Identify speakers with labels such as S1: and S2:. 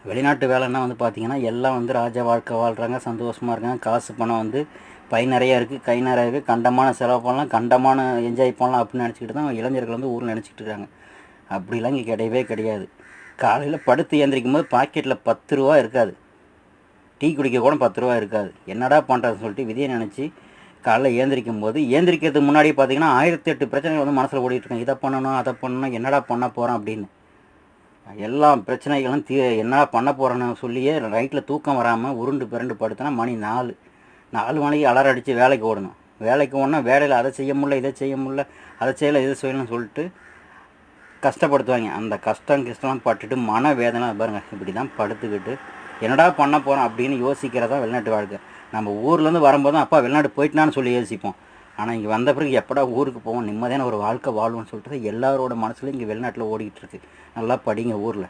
S1: வெளிநாட்டு வேலைன்னா வந்து பார்த்திங்கன்னா எல்லாம் வந்து ராஜா வாழ்க்கை வாழ்கிறாங்க, சந்தோஷமாக இருக்காங்க, காசு பணம் வந்து பை நிறையா இருக்குது, கை நிறையா இருக்குது, கண்டமான செலவு பண்ணலாம், கண்டமான என்ஜாய் பண்ணலாம் அப்படின்னு நினச்சிக்கிட்டு தான் இளைஞர்கள் வந்து ஊரில் நினச்சிக்கிட்டு இருக்காங்க. அப்படிலாம் இங்கே கிடையவே கிடையாது. காலையில் படுத்து ஏந்திரிக்கும் போது பாக்கெட்டில் 10 ரூபா இருக்காது, டீ குடிக்க கூட 10 ரூபா இருக்காது. என்னடா பண்ணுறதுன்னு சொல்லிட்டு விதியை நினச்சி காலைல ஏந்திரிக்கும் போது ஏந்திரிக்கிறதுக்கு முன்னாடி பார்த்தீங்கன்னா 1008 பிரச்சனைகள் வந்து மனசில் ஓடிட்டுருக்கேன். இதை பண்ணணும், அதை பண்ணணும், என்னடா பண்ண போகிறேன் அப்படின்னு. எல்லா பிரச்சனைகளும் என்னடா பண்ண போகிறேன்னு சொல்லியே நைட்டில் தூக்கம் வராமல் உருண்டு பிறண்டு படுத்தனா மணி 4 மணிக்கு அலாரம் அடித்து வேலைக்கு ஓடணும். வேலைக்கு ஓடனா வேலையில் அதை செய்ய முடியல, இதை செய்ய முடியல, அதை செய்யலை, இதை செய்யணும்னு சொல்லிட்டு கஷ்டப்படுத்துவாங்க. அந்த கஷ்டம் பட்டுட்டு மன வேதனை பாருங்கள், இப்படி தான் படுத்துக்கிட்டு என்னடா பண்ண போகிறோம் அப்படின்னு யோசிக்கிறதா வெளிநாட்டு வாழ்க்கை. நம்ம ஊர்லேருந்து வரும்போது தான் அப்பா வெளிநாட்டு போயிட்டுனான்னு சொல்லி யோசிப்போம். ஆனால் இங்கே வந்த பிறகு எப்படா ஊருக்கு போவோம், நிம்மதியான ஒரு வாழ்க்கை வாழ்வோம்னு சொல்லிட்டு எல்லாரோட மனசுலையும் இங்கே வெளிநாட்டில் ஓடிக்கிட்டு இருக்கு. நல்லா படிங்க ஊரில்.